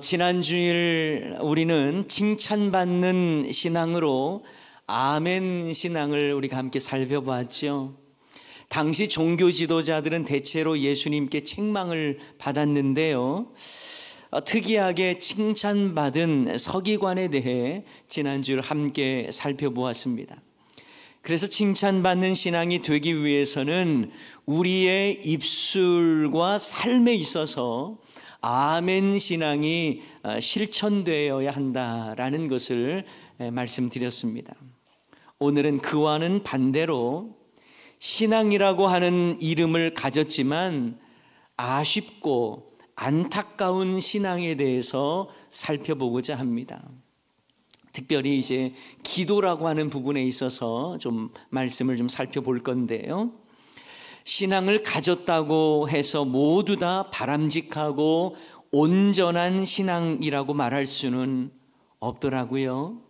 지난 주일 우리는 칭찬받는 신앙으로 아멘 신앙을 우리가 함께 살펴보았죠. 당시 종교 지도자들은 대체로 예수님께 책망을 받았는데요. 특이하게 칭찬받은 서기관에 대해 지난 주일 함께 살펴보았습니다. 그래서 칭찬받는 신앙이 되기 위해서는 우리의 입술과 삶에 있어서 아멘 신앙이 실천되어야 한다라는 것을 말씀드렸습니다. 오늘은 그와는 반대로 신앙이라고 하는 이름을 가졌지만 아쉽고 안타까운 신앙에 대해서 살펴보고자 합니다. 특별히 이제 기도라고 하는 부분에 있어서 좀 말씀을 좀 살펴볼 건데요. 신앙을 가졌다고 해서 모두 다 바람직하고 온전한 신앙이라고 말할 수는 없더라고요.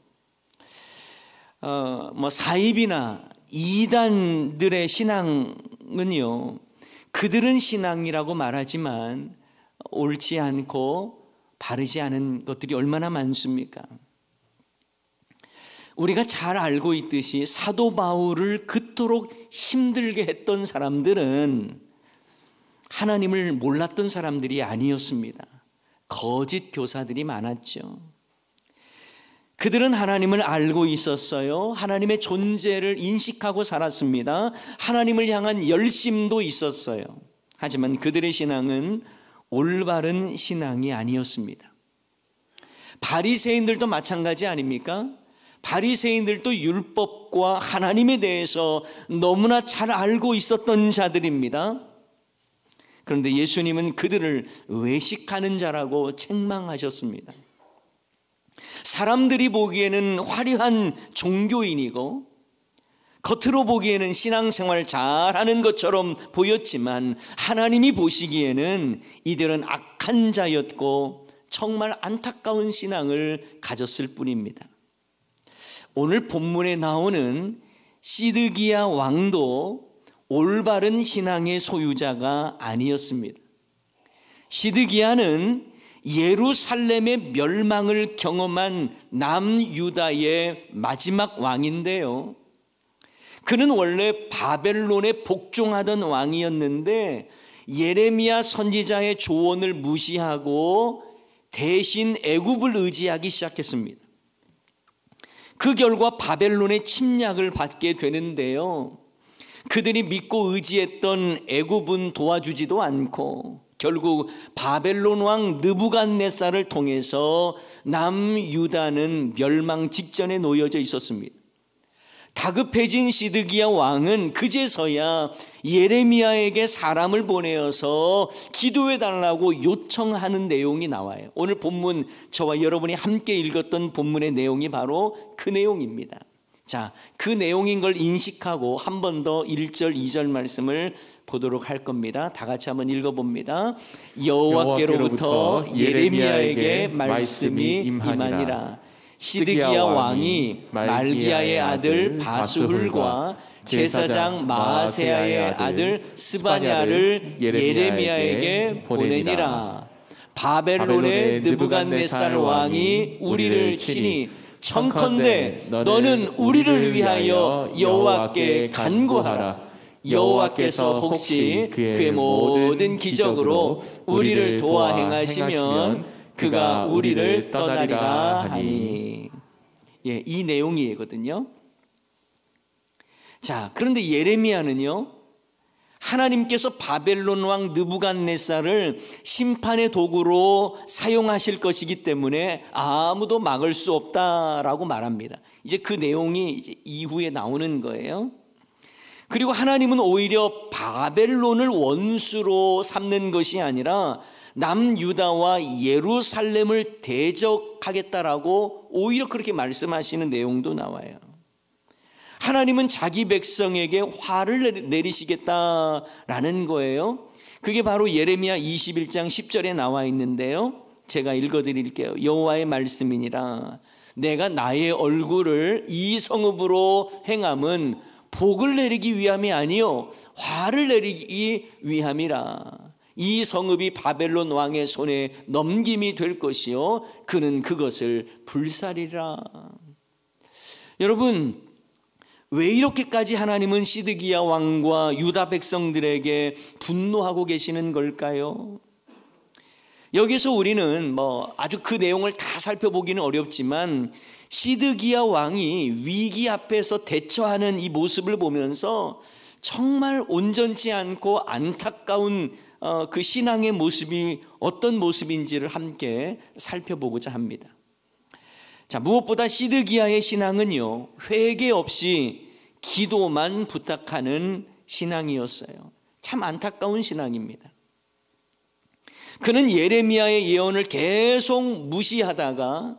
사입이나 이단들의 신앙은요, 그들은 신앙이라고 말하지만 옳지 않고 바르지 않은 것들이 얼마나 많습니까? 우리가 잘 알고 있듯이 사도 바울을 그토록 힘들게 했던 사람들은 하나님을 몰랐던 사람들이 아니었습니다. 거짓 교사들이 많았죠. 그들은 하나님을 알고 있었어요. 하나님의 존재를 인식하고 살았습니다. 하나님을 향한 열심도 있었어요. 하지만 그들의 신앙은 올바른 신앙이 아니었습니다. 바리새인들도 마찬가지 아닙니까? 바리새인들도 율법과 하나님에 대해서 너무나 잘 알고 있었던 자들입니다. 그런데 예수님은 그들을 외식하는 자라고 책망하셨습니다. 사람들이 보기에는 화려한 종교인이고 겉으로 보기에는 신앙생활 잘하는 것처럼 보였지만 하나님이 보시기에는 이들은 악한 자였고 정말 안타까운 신앙을 가졌을 뿐입니다. 오늘 본문에 나오는 시드기야 왕도 올바른 신앙의 소유자가 아니었습니다. 시드기야는 예루살렘의 멸망을 경험한 남유다의 마지막 왕인데요. 그는 원래 바벨론에 복종하던 왕이었는데 예레미야 선지자의 조언을 무시하고 대신 애굽을 의지하기 시작했습니다. 그 결과 바벨론의 침략을 받게 되는데요. 그들이 믿고 의지했던 애굽은 도와주지도 않고 결국 바벨론 왕 느부갓네살을 통해서 남유다는 멸망 직전에 놓여져 있었습니다. 다급해진 시드기야 왕은 그제서야 예레미야에게 사람을 보내어서 기도해 달라고 요청하는 내용이 나와요. 오늘 본문 저와 여러분이 함께 읽었던 본문의 내용이 바로 그 내용입니다. 자, 그 내용인 걸 인식하고 한 번 더 1절 2절 말씀을 보도록 할 겁니다. 다 같이 한번 읽어봅니다. 여호와께로부터 예레미야에게 말씀이 임하니라. 시드기야 왕이 말기야의 아들 바수훌과 제사장 마아세야의 아들 스바냐를 예레미야에게 보내니라. 바벨론의 느부갓네살 왕이 우리를 치니 청컨대 너는 우리를 위하여 여호와께 간구하라. 여호와께서 혹시 그의 모든 기적으로 우리를 도와 행하시면 그가 우리를 떠나리라 하니. 이 내용이거든요. 자, 그런데 예레미야는요, 하나님께서 바벨론 왕 느부갓네살을 심판의 도구로 사용하실 것이기 때문에 아무도 막을 수 없다라고 말합니다. 이제 그 내용이 이제 이후에 나오는 거예요. 그리고 하나님은 오히려 바벨론을 원수로 삼는 것이 아니라 남유다와 예루살렘을 대적하겠다라고 오히려 그렇게 말씀하시는 내용도 나와요. 하나님은 자기 백성에게 화를 내리시겠다라는 거예요. 그게 바로 예레미야 21장 10절에 나와 있는데요. 제가 읽어드릴게요. 여호와의 말씀이니라. 내가 나의 얼굴을 이 성읍으로 행함은 복을 내리기 위함이 아니요 화를 내리기 위함이라. 이 성읍이 바벨론 왕의 손에 넘김이 될 것이요 그는 그것을 불살이라. 여러분, 왜 이렇게까지 하나님은 시드기야 왕과 유다 백성들에게 분노하고 계시는 걸까요? 여기서 우리는 아주 그 내용을 다 살펴보기는 어렵지만 시드기야 왕이 위기 앞에서 대처하는 이 모습을 보면서 정말 온전치 않고 안타까운 그 신앙의 모습이 어떤 모습인지를 함께 살펴보고자 합니다. 자, 무엇보다 시드기야의 신앙은요, 회개 없이 기도만 부탁하는 신앙이었어요. 참 안타까운 신앙입니다. 그는 예레미야의 예언을 계속 무시하다가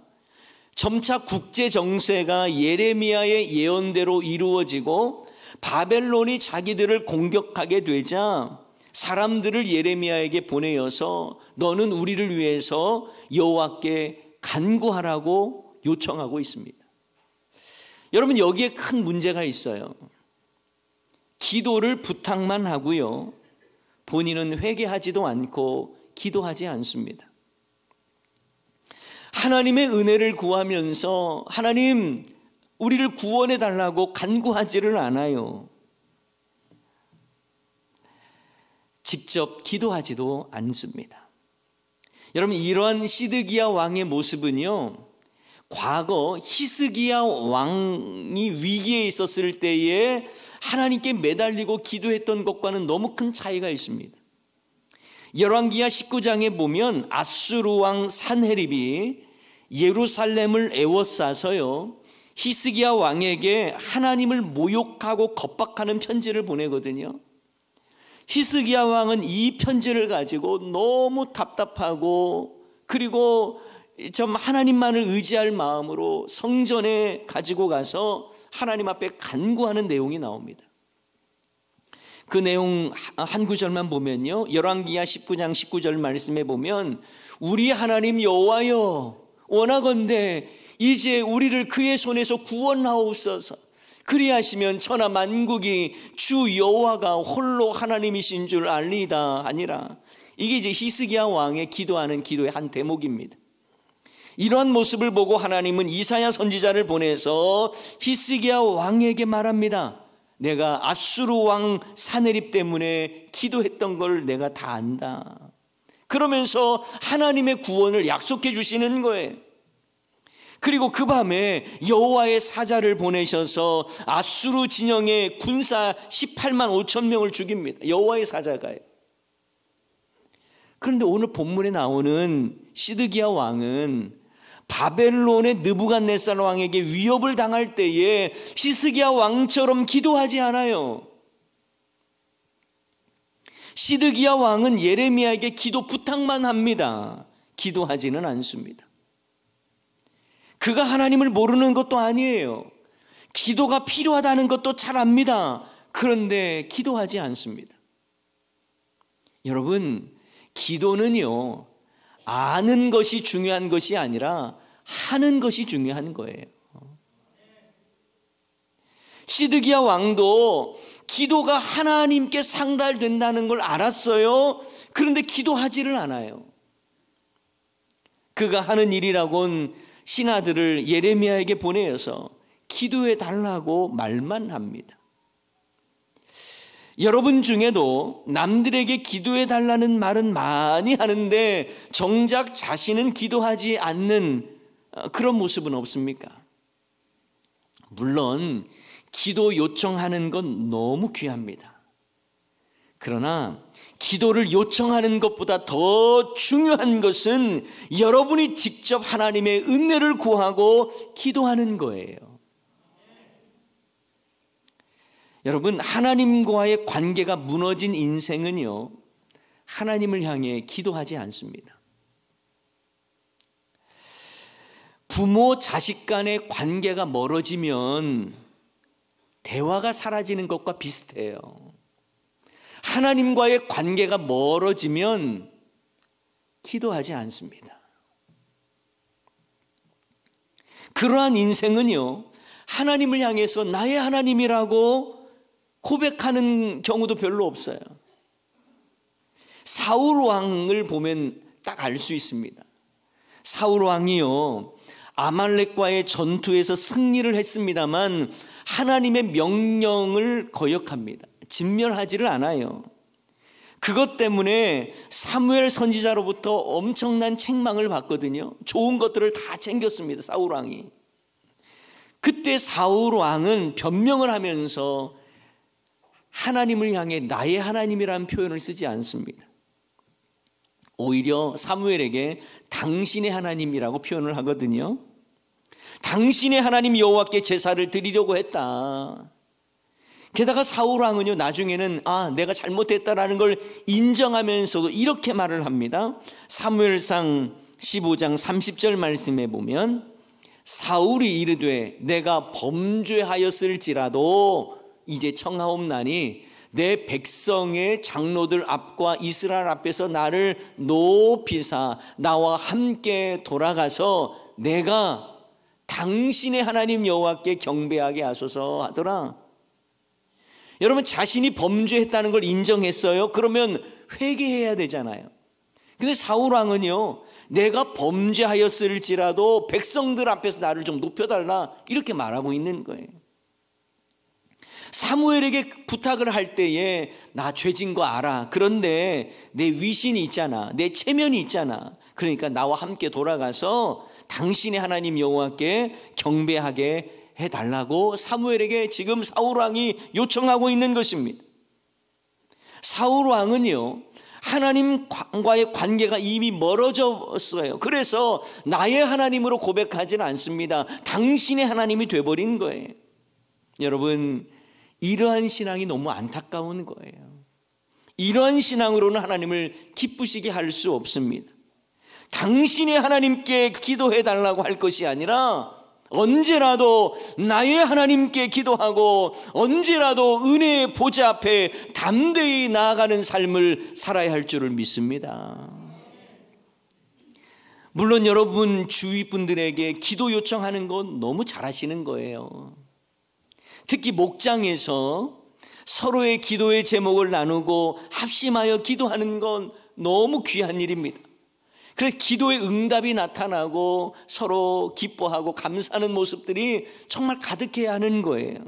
점차 국제 정세가 예레미야의 예언대로 이루어지고 바벨론이 자기들을 공격하게 되자 사람들을 예레미야에게 보내어서 너는 우리를 위해서 여호와께 간구하라고 요청하고 있습니다. 여러분, 여기에 큰 문제가 있어요. 기도를 부탁만 하고요, 본인은 회개하지도 않고 기도하지 않습니다. 하나님의 은혜를 구하면서 하나님 우리를 구원해 달라고 간구하지를 않아요. 직접 기도하지도 않습니다. 여러분, 이러한 시드기야 왕의 모습은요, 과거 히스기야 왕이 위기에 있었을 때에 하나님께 매달리고 기도했던 것과는 너무 큰 차이가 있습니다. 열왕기하 19장에 보면 아수르 왕 산헤립이 예루살렘을 에워싸서요, 히스기야 왕에게 하나님을 모욕하고 겁박하는 편지를 보내거든요. 히스기야 왕은 이 편지를 가지고 너무 답답하고 그리고 좀 하나님만을 의지할 마음으로 성전에 가지고 가서 하나님 앞에 간구하는 내용이 나옵니다. 그 내용 한 구절만 보면요, 열왕기하 19장 19절 말씀에 보면 우리 하나님 여호와여, 원하건대 이제 우리를 그의 손에서 구원하옵소서. 그리하시면 천하 만국이 주 여호와가 홀로 하나님이신 줄 알리이다 아니라. 이게 이제 히스기야 왕의 기도하는 기도의 한 대목입니다. 이러한 모습을 보고 하나님은 이사야 선지자를 보내서 히스기야 왕에게 말합니다. 내가 아수르 왕 산헤립 때문에 기도했던 걸 내가 다 안다. 그러면서 하나님의 구원을 약속해 주시는 거예요. 그리고 그 밤에 여호와의 사자를 보내셔서 아수르 진영의 군사 18만 5천 명을 죽입니다. 여호와의 사자가요. 그런데 오늘 본문에 나오는 시드기야 왕은 바벨론의 느부갓네살 왕에게 위협을 당할 때에 히스기야 왕처럼 기도하지 않아요. 시드기야 왕은 예레미야에게 기도 부탁만 합니다. 기도하지는 않습니다. 그가 하나님을 모르는 것도 아니에요. 기도가 필요하다는 것도 잘 압니다. 그런데 기도하지 않습니다. 여러분, 기도는요, 아는 것이 중요한 것이 아니라 하는 것이 중요한 거예요. 시드기야 왕도 기도가 하나님께 상달된다는 걸 알았어요. 그런데 기도하지를 않아요. 그가 하는 일이라곤 신하들을 예레미야에게 보내어서 기도해 달라고 말만 합니다. 여러분 중에도 남들에게 기도해 달라는 말은 많이 하는데 정작 자신은 기도하지 않는 그런 모습은 없습니까? 물론 기도 요청하는 건 너무 귀합니다. 그러나 기도를 요청하는 것보다 더 중요한 것은 여러분이 직접 하나님의 은혜를 구하고 기도하는 거예요. 여러분, 하나님과의 관계가 무너진 인생은요, 하나님을 향해 기도하지 않습니다. 부모 자식 간의 관계가 멀어지면 대화가 사라지는 것과 비슷해요. 하나님과의 관계가 멀어지면 기도하지 않습니다. 그러한 인생은요, 하나님을 향해서 나의 하나님이라고 고백하는 경우도 별로 없어요. 사울 왕을 보면 딱 알 수 있습니다. 사울 왕이요, 아말렉과의 전투에서 승리를 했습니다만 하나님의 명령을 거역합니다. 진멸하지를 않아요. 그것 때문에 사무엘 선지자로부터 엄청난 책망을 받거든요. 좋은 것들을 다 챙겼습니다, 사울 왕이. 그때 사울 왕은 변명을 하면서 하나님을 향해 나의 하나님이라는 표현을 쓰지 않습니다. 오히려 사무엘에게 당신의 하나님이라고 표현을 하거든요. 당신의 하나님 여호와께 제사를 드리려고 했다. 게다가 사울 왕은요, 나중에는 내가 잘못했다라는 걸 인정하면서도 이렇게 말을 합니다. 사무엘상 15장 30절 말씀에 보면 사울이 이르되 내가 범죄하였을지라도 이제 청하옵나니 내 백성의 장로들 앞과 이스라엘 앞에서 나를 높이사 나와 함께 돌아가서 내가 당신의 하나님 여호와께 경배하게 하소서 하더라. 여러분, 자신이 범죄했다는 걸 인정했어요. 그러면 회개해야 되잖아요. 근데 사울 왕은요, 내가 범죄하였을지라도 백성들 앞에서 나를 좀 높여달라 이렇게 말하고 있는 거예요. 사무엘에게 부탁을 할 때에 나 죄진 거 알아. 그런데 내 위신이 있잖아. 내 체면이 있잖아. 그러니까 나와 함께 돌아가서 당신의 하나님 여호와께 경배하게 해달라고 사무엘에게 지금 사울 왕이 요청하고 있는 것입니다. 사울 왕은요, 하나님과의 관계가 이미 멀어졌어요. 그래서 나의 하나님으로 고백하지는 않습니다. 당신의 하나님이 돼버린 거예요. 여러분, 이러한 신앙이 너무 안타까운 거예요. 이러한 신앙으로는 하나님을 기쁘시게 할 수 없습니다. 당신의 하나님께 기도해달라고 할 것이 아니라 언제라도 나의 하나님께 기도하고 언제라도 은혜의 보좌 앞에 담대히 나아가는 삶을 살아야 할 줄을 믿습니다. 물론 여러분 주위 분들에게 기도 요청하는 건 너무 잘하시는 거예요. 특히 목장에서 서로의 기도의 제목을 나누고 합심하여 기도하는 건 너무 귀한 일입니다. 그래서 기도의 응답이 나타나고 서로 기뻐하고 감사하는 모습들이 정말 가득해야 하는 거예요.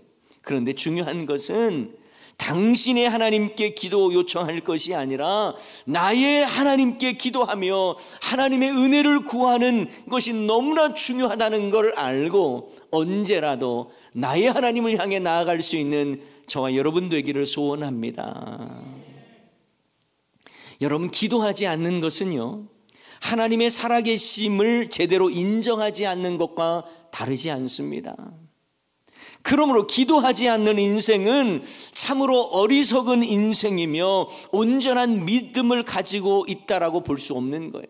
그런데 중요한 것은 당신의 하나님께 기도 요청할 것이 아니라 나의 하나님께 기도하며 하나님의 은혜를 구하는 것이 너무나 중요하다는 걸 알고 언제라도 나의 하나님을 향해 나아갈 수 있는 저와 여러분 되기를 소원합니다. 여러분, 기도하지 않는 것은요, 하나님의 살아계심을 제대로 인정하지 않는 것과 다르지 않습니다. 그러므로 기도하지 않는 인생은 참으로 어리석은 인생이며 온전한 믿음을 가지고 있다라고 볼 수 없는 거예요.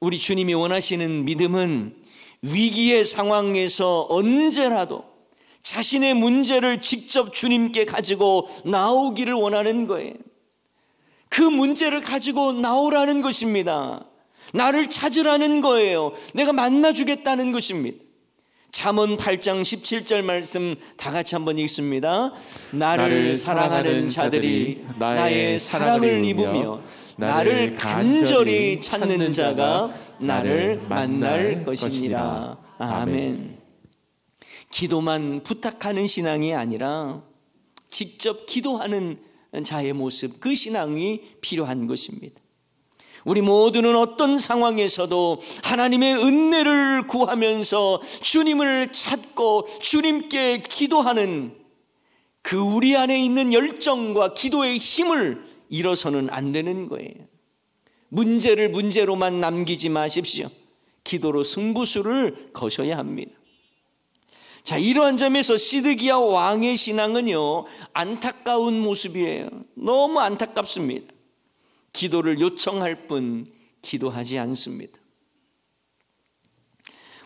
우리 주님이 원하시는 믿음은 위기의 상황에서 언제라도 자신의 문제를 직접 주님께 가지고 나오기를 원하는 거예요. 그 문제를 가지고 나오라는 것입니다. 나를 찾으라는 거예요. 내가 만나주겠다는 것입니다. 잠언 8장 17절 말씀 다 같이 한번 읽습니다. 나를 사랑하는 자들이 나의 사랑을 입으며 나를 간절히 찾는 자가 나를 만날 것이니라. 아멘. 기도만 부탁하는 신앙이 아니라 직접 기도하는 자의 모습, 그 신앙이 필요한 것입니다. 우리 모두는 어떤 상황에서도 하나님의 은혜를 구하면서 주님을 찾고 주님께 기도하는 그 우리 안에 있는 열정과 기도의 힘을 잃어서는 안 되는 거예요. 문제를 문제로만 남기지 마십시오. 기도로 승부수를 거셔야 합니다. 자, 이러한 점에서 시드기야 왕의 신앙은요, 안타까운 모습이에요. 너무 안타깝습니다. 기도를 요청할 뿐 기도하지 않습니다.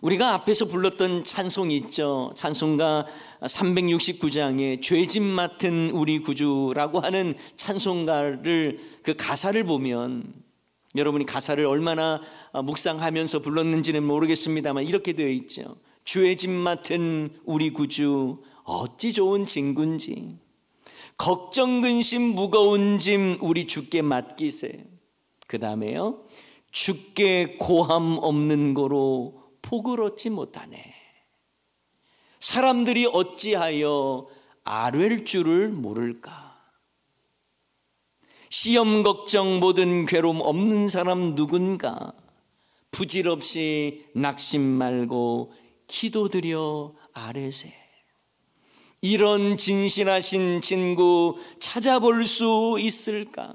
우리가 앞에서 불렀던 찬송이 있죠. 찬송가 369장에 죄짐 맡은 우리 구주라고 하는 찬송가를, 그 가사를 보면, 여러분이 가사를 얼마나 묵상하면서 불렀는지는 모르겠습니다만 이렇게 되어 있죠. 죄짐 맡은 우리 구주 어찌 좋은 친구인지 걱정 근심 무거운 짐 우리 주께 맡기세. 그 다음에요, 주께 고함 없는 거로 복을 얻지 못하네. 사람들이 어찌하여 아뢰 줄을 모를까. 시험 걱정 모든 괴로움 없는 사람 누군가. 부질없이 낙심 말고 기도드려 아뢰세. 이런 진실하신 친구 찾아볼 수 있을까?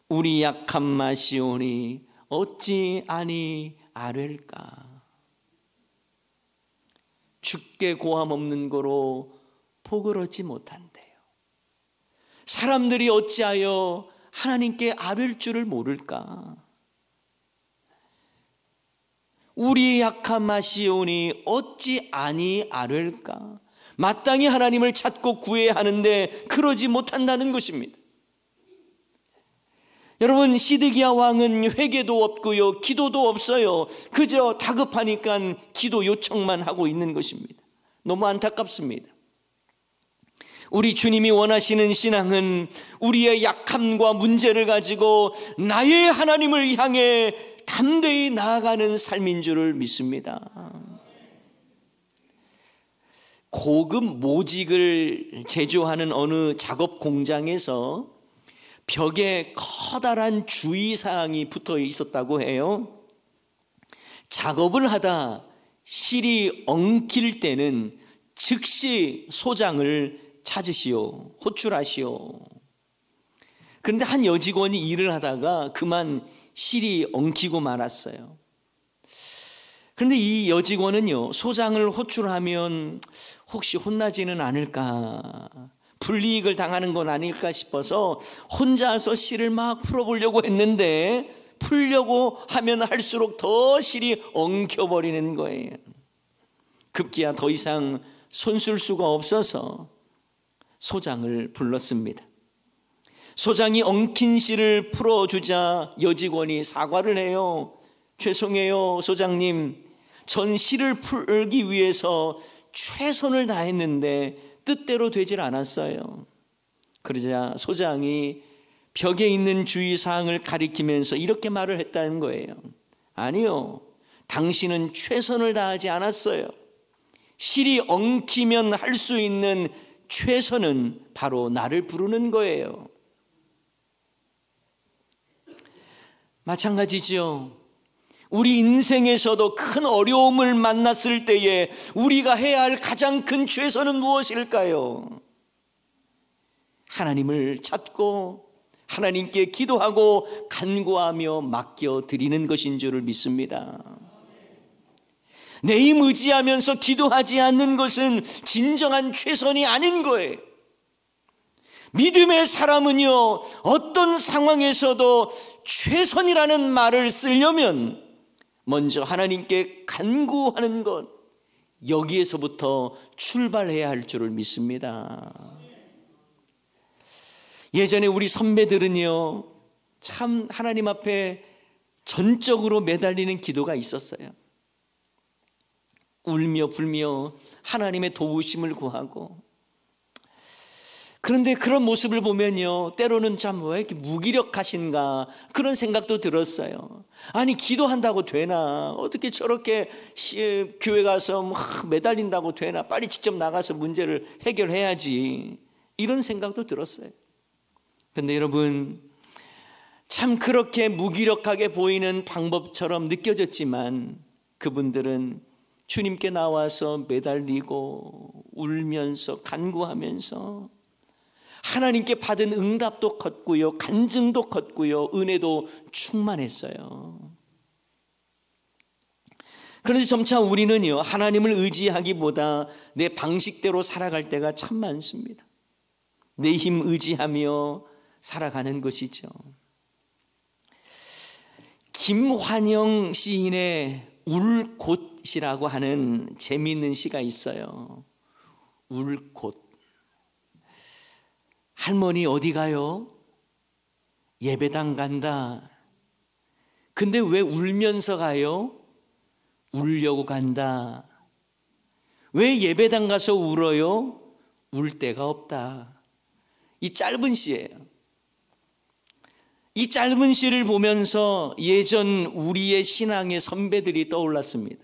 우리 약한 마시오니 어찌 아니 아뢰일까? 주께 고함 없는 거로 복을 얻지 못한대요. 사람들이 어찌하여 하나님께 아뢰일 줄을 모를까? 우리 약한 마시오니 어찌 아니 아뢰일까? 마땅히 하나님을 찾고 구해야 하는데 그러지 못한다는 것입니다. 여러분, 시드기야 왕은 회개도 없고요, 기도도 없어요. 그저 다급하니까 기도 요청만 하고 있는 것입니다. 너무 안타깝습니다. 우리 주님이 원하시는 신앙은 우리의 약함과 문제를 가지고 나의 하나님을 향해 담대히 나아가는 삶인 줄을 믿습니다. 고급 모직을 제조하는 어느 작업 공장에서 벽에 커다란 주의사항이 붙어 있었다고 해요. 작업을 하다 실이 엉킬 때는 즉시 소장을 찾으시오, 호출하시오. 그런데 한 여직원이 일을 하다가 그만 실이 엉키고 말았어요. 그런데 이 여직원은요, 소장을 호출하면 혹시 혼나지는 않을까, 불이익을 당하는 건 아닐까 싶어서 혼자서 실을 막 풀어보려고 했는데 풀려고 하면 할수록 더 실이 엉켜버리는 거예요. 급기야 더 이상 손쓸 수가 없어서 소장을 불렀습니다. 소장이 엉킨 실을 풀어주자 여직원이 사과를 해요. 죄송해요, 소장님. 전 실을 풀기 위해서 최선을 다했는데 뜻대로 되질 않았어요. 그러자 소장이 벽에 있는 주의사항을 가리키면서 이렇게 말을 했다는 거예요. 아니요, 당신은 최선을 다하지 않았어요. 실이 엉키면 할 수 있는 최선은 바로 나를 부르는 거예요. 마찬가지죠. 우리 인생에서도 큰 어려움을 만났을 때에 우리가 해야 할 가장 큰 최선은 무엇일까요? 하나님을 찾고 하나님께 기도하고 간구하며 맡겨드리는 것인 줄을 믿습니다. 내 힘 의지하면서 기도하지 않는 것은 진정한 최선이 아닌 거예요. 믿음의 사람은요, 어떤 상황에서도 최선이라는 말을 쓰려면 먼저 하나님께 간구하는 것, 여기에서부터 출발해야 할 줄을 믿습니다. 예전에 우리 선배들은요, 참 하나님 앞에 전적으로 매달리는 기도가 있었어요. 울며 불며 하나님의 도우심을 구하고. 그런데 그런 모습을 보면요, 때로는 참 왜 이렇게 무기력하신가 그런 생각도 들었어요. 아니, 기도한다고 되나? 어떻게 저렇게 교회 가서 막 매달린다고 되나? 빨리 직접 나가서 문제를 해결해야지, 이런 생각도 들었어요. 그런데 여러분, 참 그렇게 무기력하게 보이는 방법처럼 느껴졌지만 그분들은 주님께 나와서 매달리고 울면서 간구하면서 하나님께 받은 응답도 컸고요, 간증도 컸고요, 은혜도 충만했어요. 그런데 점차 우리는요, 하나님을 의지하기보다 내 방식대로 살아갈 때가 참 많습니다. 내 힘 의지하며 살아가는 것이죠. 김환영 시인의 울곳이라고 하는 재미있는 시가 있어요. 울곳. 할머니 어디 가요? 예배당 간다. 근데 왜 울면서 가요? 울려고 간다. 왜 예배당 가서 울어요? 울 데가 없다. 이 짧은 시예요. 이 짧은 시를 보면서 예전 우리의 신앙의 선배들이 떠올랐습니다.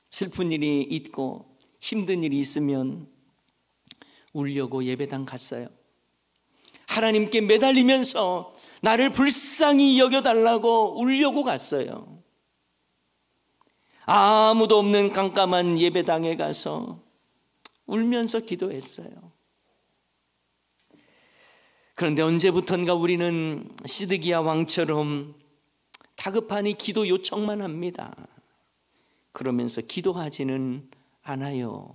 슬픈 일이 있고 힘든 일이 있으면 울려고 예배당 갔어요. 하나님께 매달리면서 나를 불쌍히 여겨달라고 울려고 갔어요. 아무도 없는 깜깜한 예배당에 가서 울면서 기도했어요. 그런데 언제부턴가 우리는 시드기야 왕처럼 다급하니 기도 요청만 합니다. 그러면서 기도하지는 않아요.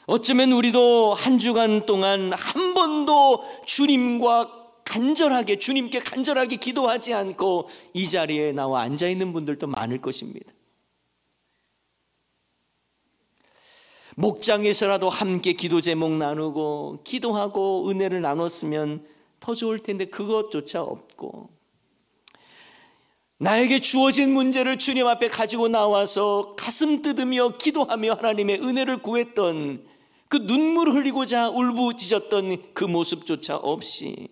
어쩌면 우리도 한 주간 동안 한 번도 주님께 간절하게 기도하지 않고 이 자리에 나와 앉아 있는 분들도 많을 것입니다. 목장에서라도 함께 기도 제목 나누고 기도하고 은혜를 나눴으면 더 좋을 텐데 그것조차 없고, 나에게 주어진 문제를 주님 앞에 가지고 나와서 가슴 뜯으며 기도하며 하나님의 은혜를 구했던 그 눈물 흘리고자 울부짖었던 그 모습조차 없이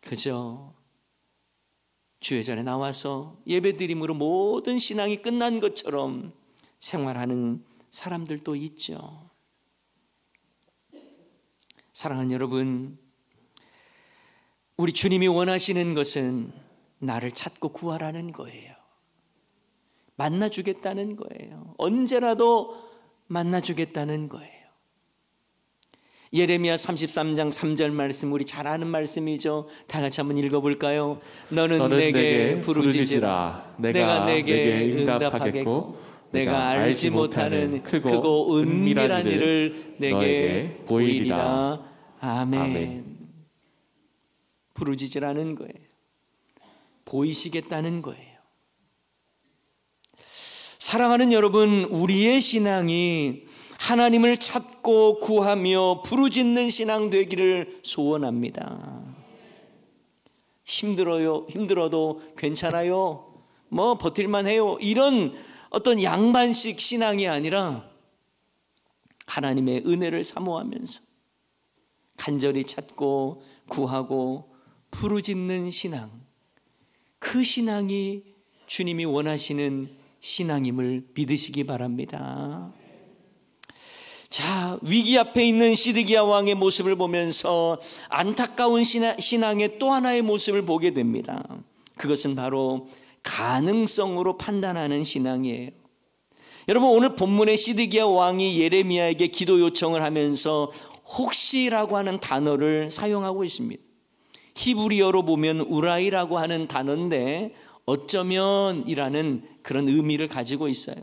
그저 주회전에 나와서 예배드림으로 모든 신앙이 끝난 것처럼 생활하는 사람들도 있죠. 사랑하는 여러분, 우리 주님이 원하시는 것은 나를 찾고 구하라는 거예요. 만나주겠다는 거예요. 언제라도 만나주겠다는 거예요. 예레미야 33장 3절 말씀, 우리 잘 아는 말씀이죠. 다 같이 한번 읽어볼까요? 너는 내게 부르짖으라. 내가 내게 응답하겠고 내가 알지 못하는 크고 은밀한 일을 내게 보이리라. 아멘. 부르짖으라는 거예요. 보이시겠다는 거예요. 사랑하는 여러분, 우리의 신앙이 하나님을 찾고 구하며 부르짖는 신앙 되기를 소원합니다. 힘들어도 괜찮아요, 뭐 버틸만 해요, 이런 어떤 양반식 신앙이 아니라 하나님의 은혜를 사모하면서 간절히 찾고 구하고 부르짖는 신앙, 그 신앙이 주님이 원하시는 신앙임을 믿으시기 바랍니다. 자, 위기 앞에 있는 시드기야 왕의 모습을 보면서 안타까운 신앙의 또 하나의 모습을 보게 됩니다. 그것은 바로 가능성으로 판단하는 신앙이에요. 여러분, 오늘 본문의 시드기야 왕이 예레미야에게 기도 요청을 하면서 혹시라고 하는 단어를 사용하고 있습니다. 히브리어로 보면 우라이라고 하는 단어인데 어쩌면이라는 그런 의미를 가지고 있어요.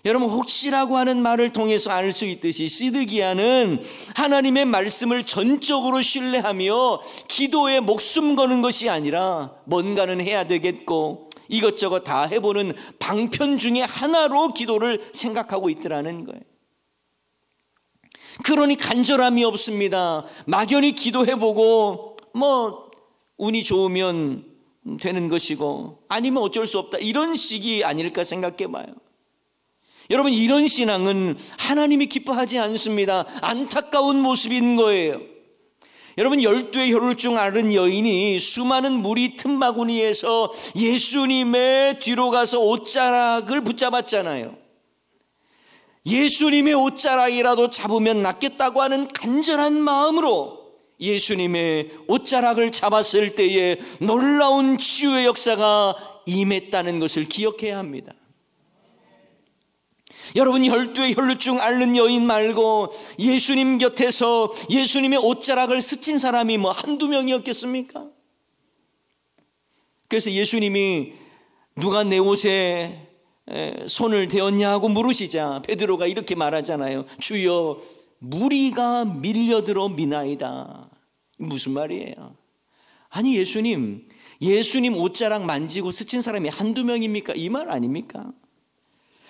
여러분, 혹시라고 하는 말을 통해서 알 수 있듯이 시드기야는 하나님의 말씀을 전적으로 신뢰하며 기도에 목숨 거는 것이 아니라 뭔가는 해야 되겠고 이것저것 다 해보는 방편 중에 하나로 기도를 생각하고 있더라는 거예요. 그러니 간절함이 없습니다. 막연히 기도해보고 뭐 운이 좋으면 되는 것이고 아니면 어쩔 수 없다, 이런 식이 아닐까 생각해봐요. 여러분, 이런 신앙은 하나님이 기뻐하지 않습니다. 안타까운 모습인 거예요. 여러분, 12의 혈육 중 앓은 여인이 수많은 무리 틈바구니에서 예수님의 뒤로 가서 옷자락을 붙잡았잖아요. 예수님의 옷자락이라도 잡으면 낫겠다고 하는 간절한 마음으로 예수님의 옷자락을 잡았을 때에 놀라운 치유의 역사가 임했다는 것을 기억해야 합니다. 여러분, 12의 혈육 중 앓는 여인 말고 예수님 곁에서 예수님의 옷자락을 스친 사람이 뭐 한두 명이었겠습니까? 그래서 예수님이 누가 내 옷에 손을 대었냐고 물으시자 베드로가 이렇게 말하잖아요. 주여, 무리가 밀려들어 미나이다. 무슨 말이에요? 아니, 예수님 옷자락 만지고 스친 사람이 한두 명입니까? 이 말 아닙니까?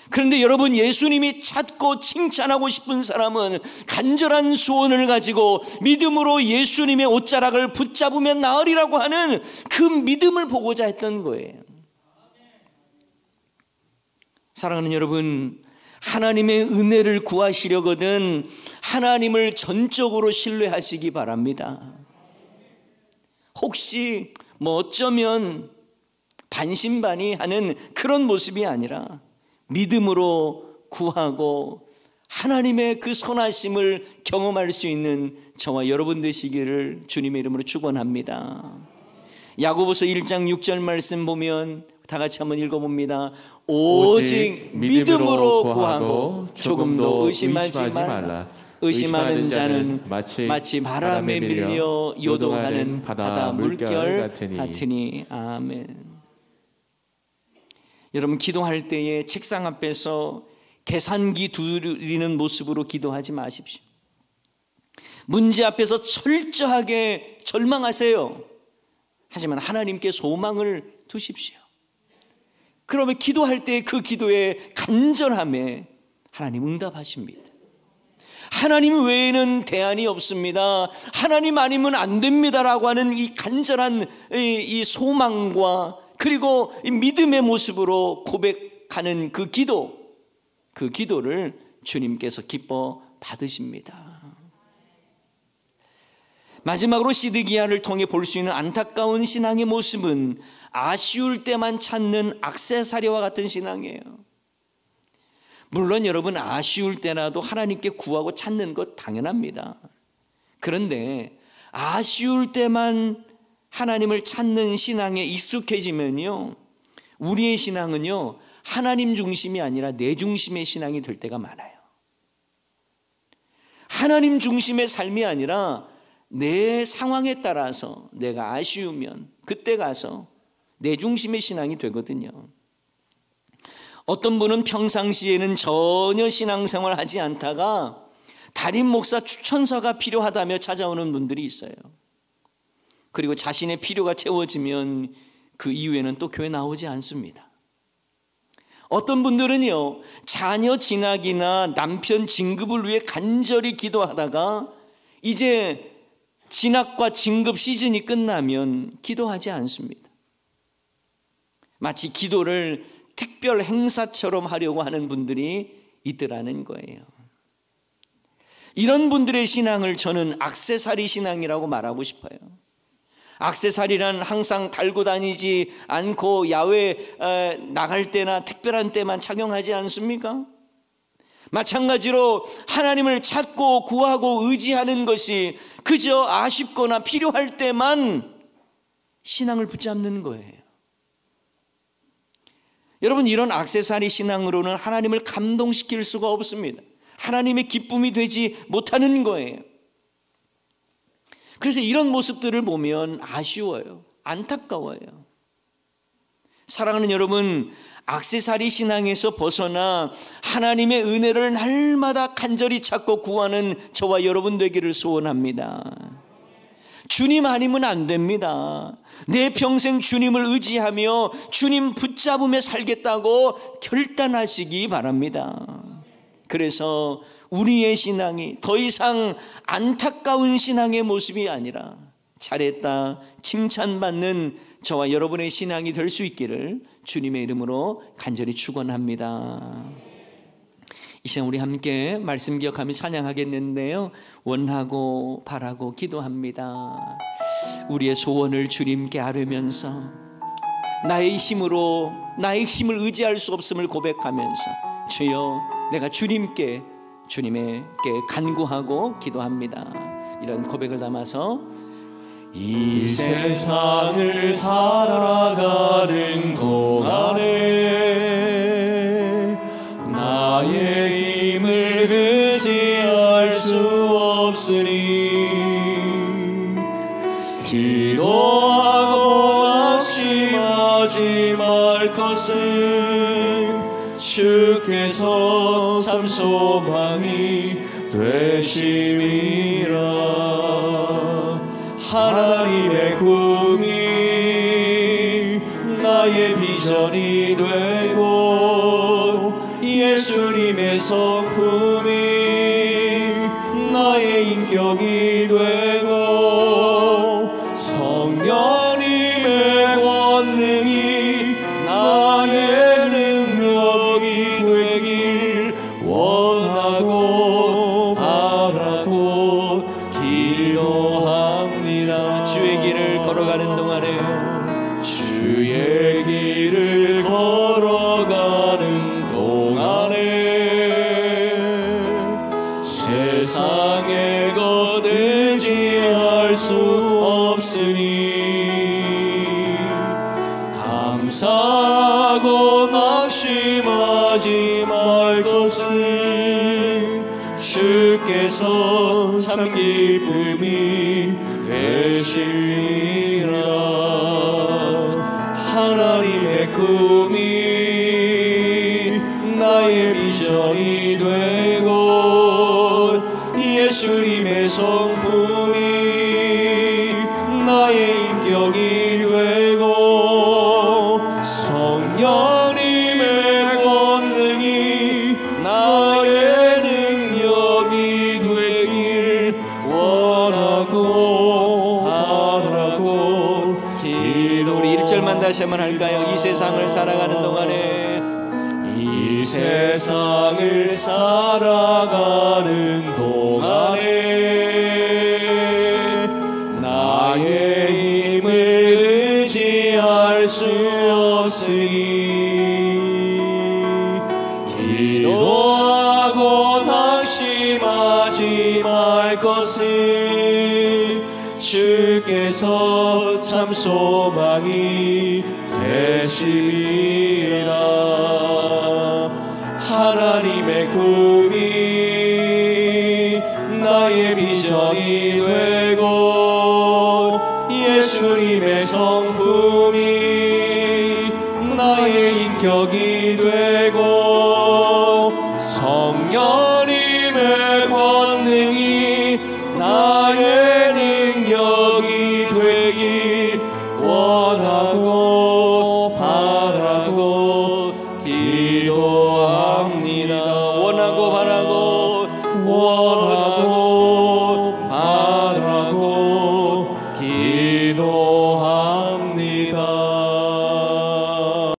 그런데 여러분, 예수님이 찾고 칭찬하고 싶은 사람은 간절한 소원을 가지고 믿음으로 예수님의 옷자락을 붙잡으면 나으리라고 하는 그 믿음을 보고자 했던 거예요. 사랑하는 여러분, 하나님의 은혜를 구하시려거든 하나님을 전적으로 신뢰하시기 바랍니다. 혹시 어쩌면 반신반의하는 그런 모습이 아니라 믿음으로 구하고 하나님의 그 선하심을 경험할 수 있는 저와 여러분 되시기를 주님의 이름으로 축원합니다. 야고보서 1장 6절 말씀 보면 다 같이 한번 읽어봅니다. 오직 믿음으로 구하고 조금도 의심하지 말라. 의심하는 자는 마치 바람에 밀려 요동하는 바다 물결 같으니. 아멘. 여러분, 기도할 때에 책상 앞에서 계산기 두드리는 모습으로 기도하지 마십시오. 문제 앞에서 철저하게 절망하세요. 하지만 하나님께 소망을 두십시오. 그러면 기도할 때 그 기도의 간절함에 하나님 응답하십니다. 하나님 외에는 대안이 없습니다. 하나님 아니면 안 됩니다라고 하는 이 간절한 이 소망과 그리고 이 믿음의 모습으로 고백하는 그 기도를 주님께서 기뻐 받으십니다. 마지막으로 시드기야를 통해 볼 수 있는 안타까운 신앙의 모습은 아쉬울 때만 찾는 액세서리와 같은 신앙이에요. 물론 여러분, 아쉬울 때라도 하나님께 구하고 찾는 것 당연합니다. 그런데 아쉬울 때만 하나님을 찾는 신앙에 익숙해지면요, 우리의 신앙은요 하나님 중심이 아니라 내 중심의 신앙이 될 때가 많아요. 하나님 중심의 삶이 아니라 내 상황에 따라서 내가 아쉬우면 그때 가서 내 중심의 신앙이 되거든요. 어떤 분은 평상시에는 전혀 신앙생활을 하지 않다가 담임 목사 추천서가 필요하다며 찾아오는 분들이 있어요. 그리고 자신의 필요가 채워지면 그 이후에는 또 교회 나오지 않습니다. 어떤 분들은요, 자녀 진학이나 남편 진급을 위해 간절히 기도하다가 이제 진학과 진급 시즌이 끝나면 기도하지 않습니다. 마치 기도를 특별 행사처럼 하려고 하는 분들이 있더라는 거예요. 이런 분들의 신앙을 저는 액세서리 신앙이라고 말하고 싶어요. 액세서리란 항상 달고 다니지 않고 야외 나갈 때나 특별한 때만 착용하지 않습니까? 마찬가지로 하나님을 찾고 구하고 의지하는 것이 그저 아쉽거나 필요할 때만 신앙을 붙잡는 거예요. 여러분, 이런 액세서리 신앙으로는 하나님을 감동시킬 수가 없습니다. 하나님의 기쁨이 되지 못하는 거예요. 그래서 이런 모습들을 보면 아쉬워요. 안타까워요. 사랑하는 여러분, 액세서리 신앙에서 벗어나 하나님의 은혜를 날마다 간절히 찾고 구하는 저와 여러분 되기를 소원합니다. 주님 아니면 안 됩니다. 내 평생 주님을 의지하며 주님 붙잡으며 살겠다고 결단하시기 바랍니다. 그래서 우리의 신앙이 더 이상 안타까운 신앙의 모습이 아니라 잘했다 칭찬받는 저와 여러분의 신앙이 될 수 있기를 주님의 이름으로 간절히 축원합니다. 이 시간 우리 함께 말씀 기억하며 찬양하겠는데요, 원하고 바라고 기도합니다. 우리의 소원을 주님께 아뢰면서 나의 힘을 의지할 수 없음을 고백하면서 주여, 내가 주님께 간구하고 기도합니다. 이런 고백을 담아서 이 세상을 살아가는 동안에 나의 힘을 의지할 수 없으니 기도하고 낙심하지 말 것은 주께서 참 소망이 되심이라. 하나님의 꿈이 나의 비전이 되고 예수님의 성품이 나의 인격이 되고 성령님의 권능이 나의 능력이 되길 살아가는 동안에 주의 길을 걸어가는 동안에 세상에 거두지할 수 없으니 감사하고 낙심하지 말 것은 주께서 참 기쁨이 되시리라. 하나님의 꿈이 나의 비전이 되고 예수님의 성품이 나의 인격이 되고 성령님의 권능이 나의 능력이 되길 원하고 바라고 기도. 우리 1절만 다시 한번 할까요? 이 세상을 살아가는 동안에 이 세상을 살아가는 동안에 나의 힘을 의지할 수 없으니 기도하고 낙심하지 말 것은 주께서 참 소망이 되시리라. 하나님의 꿈이 나의 비전이 되고 예수님의 성품이 나의 인격이 되고 성령님의 권능이 나의 능력이 되길 원하고 바라고 기도합니다. 원하고 바라고 원하고 바라고 기도